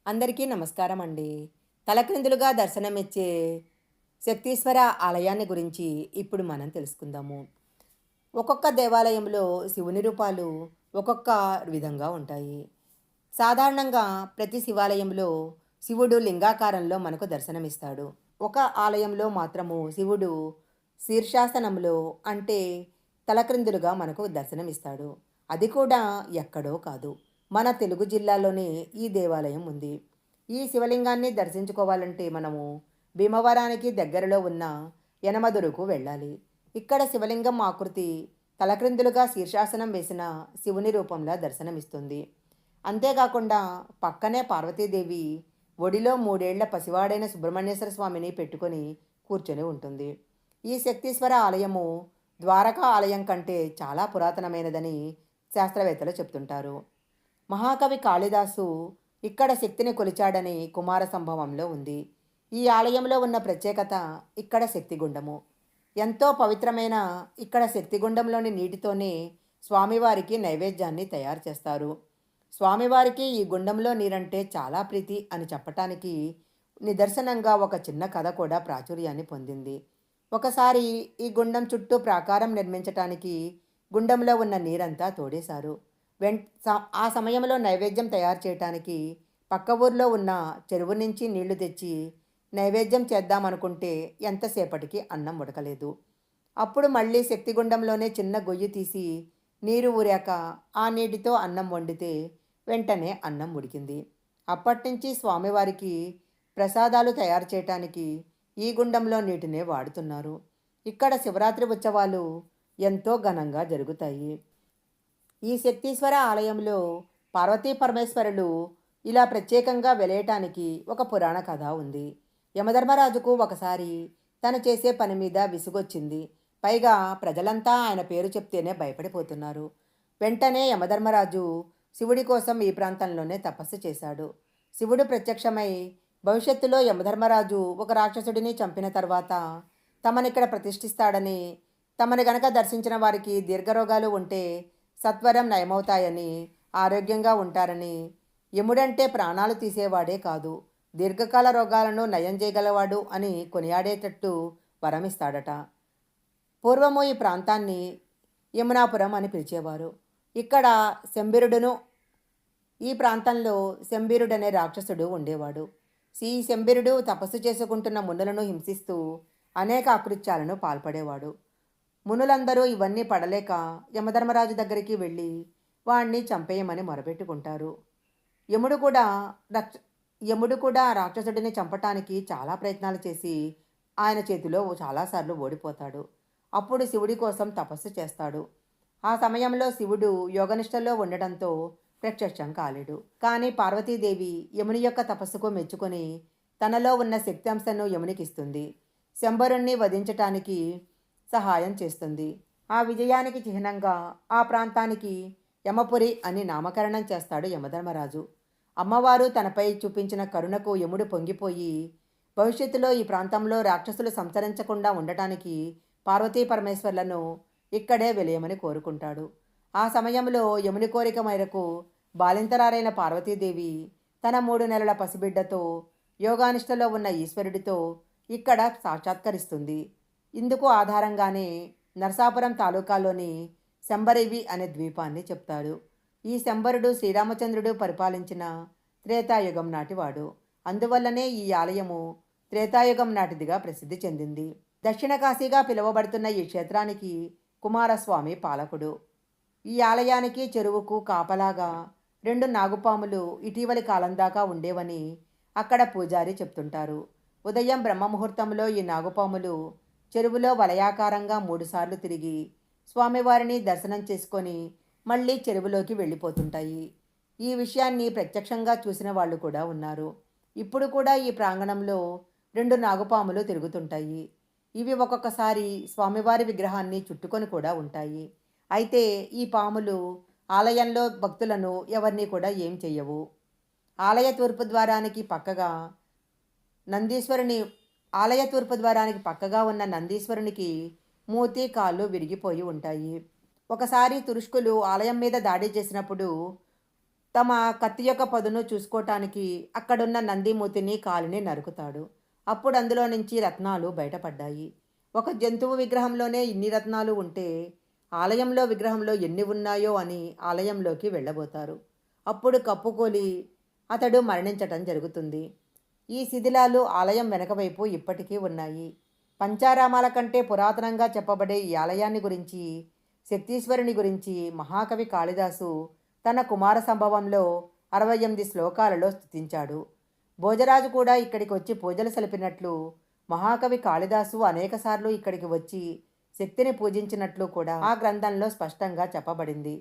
అందరికీ నమస్కారం అండి. తలక్రిందులుగా దర్శనమిచ్చే శక్తీశ్వర ఆలయాన్ని గురించి ఇప్పుడు మనం తెలుసుకుందాము. ఒక్కొక్క దేవాలయంలో శివుని రూపాలు ఒక్కొక్క విధంగా ఉంటాయి. సాధారణంగా ప్రతి శివాలయంలో శివుడు లింగాకారంలో మనకు దర్శనమిస్తాడు. ఒక ఆలయంలో మాత్రము శివుడు శీర్షాసనంలో అంటే తలక్రిందులుగా మనకు దర్శనమిస్తాడు. అది కూడా ఎక్కడో కాదు. మన తెలుగు జిల్లాలోనే ఈ దేవాలయం ఉంది. ఈ శివలింగాన్ని దర్శించుకోవాలంటే మనము భీమవరానికి దగ్గరలో ఉన్న యనమదురుకు వెళ్ళాలి. ఇక్కడ శివలింగం ఆకృతి తలక్రిందులుగా శీర్షాసనం వేసిన శివుని రూపంలో దర్శనమిస్తుంది. అంతేకాకుండా పక్కనే పార్వతీదేవి ఒడిలో 3 ఏళ్ల పసివాడైన సుబ్రహ్మణ్యేశ్వర స్వామిని పెట్టుకొని కూర్చొని ఉంటుంది. ఈ శక్తీశ్వర ఆలయము ద్వారకా ఆలయం కంటే చాలా పురాతనమైనదని శాస్త్రవేత్తలు చెప్తుంటారు. మహాకవి కాళిదాసు ఇక్కడ శక్తిని కొలిచాడని కుమార సంభవంలో ఉంది. ఈ ఆలయంలో ఉన్న ప్రత్యేకత ఇక్కడ శక్తిగుండము. ఎంతో పవిత్రమైన ఇక్కడ శక్తిగుండంలోని నీటితోనే స్వామివారికి నైవేద్యాన్ని తయారు చేస్తారు. స్వామివారికి ఈ గుండంలో నీరంటే చాలా ప్రీతి అని చెప్పటానికి నిదర్శనంగా ఒక చిన్న కథ కూడా ప్రాచుర్యాన్ని పొందింది. ఒకసారి ఈ గుండం చుట్టూ ప్రాకారం నిర్మించటానికి గుండంలో ఉన్న నీరంతా తోడేశారు. ఆ సమయంలో నైవేద్యం తయారు చేయటానికి పక్క ఊర్లో ఉన్న చెరువు నుంచి నీళ్లు తెచ్చి నైవేద్యం చేద్దామనుకుంటే ఎంతసేపటికి అన్నం ఉడకలేదు. అప్పుడు మళ్ళీ శక్తిగుండంలోనే చిన్న గొయ్యి తీసి నీరు ఊరాక ఆ నీటితో అన్నం వండితే వెంటనే అన్నం ఉడికింది. అప్పటినుంచి స్వామివారికి ప్రసాదాలు తయారు చేయటానికి ఈ గుండంలో నీటినే వాడుతున్నారు. ఇక్కడ శివరాత్రి ఉత్సవాలు ఎంతో ఘనంగా జరుగుతాయి. ఈ శక్తీశ్వర ఆలయంలో పార్వతీ పరమేశ్వరులు ఇలా ప్రత్యేకంగా వెలయటానికి ఒక పురాణ కథ ఉంది. యమధర్మరాజుకు ఒకసారి తను చేసే పని మీద విసుగొచ్చింది. పైగా ప్రజలంతా ఆయన పేరు చెప్తేనే భయపడిపోతున్నారు. వెంటనే యమధర్మరాజు శివుడి కోసం ఈ ప్రాంతంలోనే తపస్సు చేశాడు. శివుడు ప్రత్యక్షమై భవిష్యత్తులో యమధర్మరాజు ఒక రాక్షసుడిని చంపిన తర్వాత తమనిక్కడ ప్రతిష్ఠిస్తాడని, తమని గనక దర్శించిన వారికి దీర్ఘరోగాలు ఉంటే సత్వరం నయమవుతాయని, ఆరోగ్యంగా ఉంటారని, యముడంటే ప్రాణాలు తీసేవాడే కాదు, దీర్ఘకాల రోగాలను నయం చేయగలవాడు అని కొనియాడేటట్టు వరమిస్తాడట. పూర్వము ఈ ప్రాంతాన్ని యమునాపురం అని పిలిచేవారు. ఇక్కడ శంబిరుడును ఈ ప్రాంతంలో శంబిరుడనే రాక్షసుడు ఉండేవాడు. ఈ శంబిరుడు తపస్సు చేసుకుంటున్న మునులను హింసిస్తూ అనేక అకృత్యాలను పాల్పడేవాడు. మునులందరూ ఇవన్నీ పడలేక యమధర్మరాజు దగ్గరికి వెళ్ళి వాణ్ణి చంపేయమని మొరపెట్టుకుంటారు. యముడు కూడా యముడు కూడా రాక్షసుడిని చంపటానికి చాలా ప్రయత్నాలు చేసి ఆయన చేతిలో చాలాసార్లు ఓడిపోతాడు. అప్పుడు శివుడి కోసం తపస్సు చేస్తాడు. ఆ సమయంలో శివుడు యోగనిష్టలో ఉండటంతో ప్రత్యక్షం కాలేడు. కానీ పార్వతీదేవి యముని యొక్క తపస్సుకు మెచ్చుకొని తనలో ఉన్న శక్తి అంశను యమునికిస్తుంది. శంబరుణ్ణి వధించటానికి సహాయం చేస్తుంది. ఆ విజయానికి చిహ్నంగా ఆ ప్రాంతానికి యమపురి అని నామకరణం చేస్తాడు యమధర్మరాజు. అమ్మవారు తనపై చూపించిన కరుణకు యముడు పొంగిపోయి భవిష్యత్తులో ఈ ప్రాంతంలో రాక్షసులు సంచరించకుండా ఉండటానికి పార్వతీ పరమేశ్వర్లను ఇక్కడే వెలియమని కోరుకుంటాడు. ఆ సమయంలో యముని కోరిక మేరకు బాలింతరారైన పార్వతీదేవి తన 3 నెలల పసిబిడ్డతో యోగానిష్టలో ఉన్న ఈశ్వరుడితో ఇక్కడ సాక్షాత్కరిస్తుంది. ఇందుకు ఆధారంగానే నరసాపురం తాలూకాలోని శంబరివి అనే ద్వీపాన్ని చెప్తాడు. ఈ శంబరుడు శ్రీరామచంద్రుడు పరిపాలించిన త్రేతాయుగం నాటివాడు. అందువల్లనే ఈ ఆలయము త్రేతాయుగం నాటిదిగా ప్రసిద్ధి చెందింది. దక్షిణ కాశీగా పిలువబడుతున్న ఈ క్షేత్రానికి కుమారస్వామి పాలకుడు. ఈ ఆలయానికి చెరువుకు కాపలాగా 2 నాగుపాములు ఇటీవలి కాలం దాకా ఉండేవని అక్కడ పూజారి చెప్తుంటారు. ఉదయం బ్రహ్మముహూర్తంలో ఈ నాగుపాములు చెరువులో వలయాకారంగా 3 సార్లు తిరిగి స్వామివారిని దర్శనం చేసుకొని మళ్ళీ చెరువులోకి వెళ్ళిపోతుంటాయి. ఈ విషయాన్ని ప్రత్యక్షంగా చూసిన వాళ్ళు కూడా ఉన్నారు. ఇప్పుడు కూడా ఈ ప్రాంగణంలో 2 నాగుపాములు తిరుగుతుంటాయి. ఇవి ఒక్కొక్కసారి స్వామివారి విగ్రహాన్ని చుట్టుకొని కూడా ఉంటాయి. అయితే ఈ పాములు ఆలయంలో భక్తులను ఎవరిని కూడా ఏం చెయ్యవు. ఆలయ తూర్పు ద్వారానికి పక్కగా నందీశ్వరుని ఆలయ తూర్పు ద్వారానికి పక్కగా ఉన్న నందీశ్వరునికి మూతి కాళ్ళు విరిగిపోయి ఉంటాయి. ఒకసారి తురుష్కులు ఆలయం మీద దాడి చేసినప్పుడు తమ కత్తి యొక్క పదును చూసుకోటానికి అక్కడున్న నందిమూతిని కాలుని నరుకుతాడు. అప్పుడు అందులో నుంచి రత్నాలు బయటపడ్డాయి. ఒక జంతువు విగ్రహంలోనే ఇన్ని రత్నాలు ఉంటే ఆలయంలో విగ్రహంలో ఎన్ని ఉన్నాయో అని ఆలయంలోకి వెళ్ళబోతారు. అప్పుడు కప్పుకోలి అతడు మరణించటం జరుగుతుంది. ఈ శిథిలాలు ఆలయం వెనకవైపు ఇప్పటికీ ఉన్నాయి. పంచారామాల కంటే పురాతనంగా చెప్పబడే ఈ ఆలయాన్ని గురించి, శక్తీశ్వరుని గురించి మహాకవి కాళిదాసు తన కుమార సంభవంలో 68 శ్లోకాలలో స్తుతించాడు. భోజరాజు కూడా ఇక్కడికి వచ్చి పూజలు సలిపినట్లు, మహాకవి కాళిదాసు అనేకసార్లు ఇక్కడికి వచ్చి శక్తిని పూజించినట్లు కూడా ఆ గ్రంథంలో స్పష్టంగా చెప్పబడింది.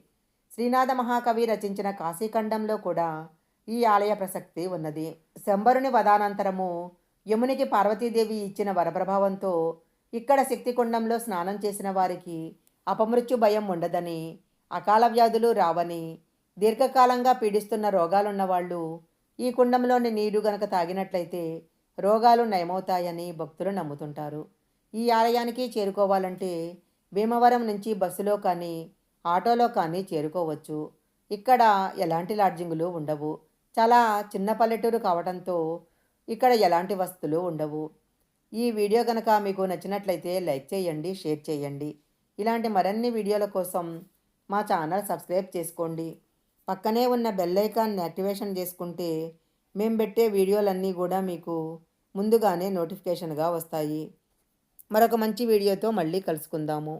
శ్రీనాథ మహాకవి రచించిన కాశీఖండంలో కూడా ఈ ఆలయ ప్రసక్తి ఉన్నది. శంబరుని వధానంతరము యమునికి పార్వతీదేవి ఇచ్చిన వరప్రభావంతో ఇక్కడ శక్తికుండంలో స్నానం చేసిన వారికి అపమృత్యు భయం ఉండదని, అకాల వ్యాధులు రావని, దీర్ఘకాలంగా పీడిస్తున్న రోగాలున్న వాళ్ళు ఈ కుండంలోని నీరు గనక తాగినట్లయితే రోగాలు నయమవుతాయని భక్తులు నమ్ముతుంటారు. ఈ ఆలయానికి చేరుకోవాలంటే భీమవరం నుంచి బస్సులో కానీ ఆటోలో కానీ చేరుకోవచ్చు. ఇక్కడ ఎలాంటి లాడ్జింగులు ఉండవు. చాలా చిన్న పల్లెటూరు కావడంతో ఇక్కడ ఎలాంటి వసతులు ఉండవు. ఈ వీడియో కనుక మీకు నచ్చినట్లయితే లైక్ చేయండి, షేర్ చేయండి. ఇలాంటి మరిన్ని వీడియోల కోసం మా ఛానల్ సబ్స్క్రైబ్ చేసుకోండి. పక్కనే ఉన్న బెల్ ఐకాన్ని యాక్టివేషన్ చేసుకుంటే మేము పెట్టే వీడియోలన్నీ కూడా మీకు ముందుగానే నోటిఫికేషన్గా వస్తాయి. మరొక మంచి వీడియోతో మళ్ళీ కలుసుకుందాము.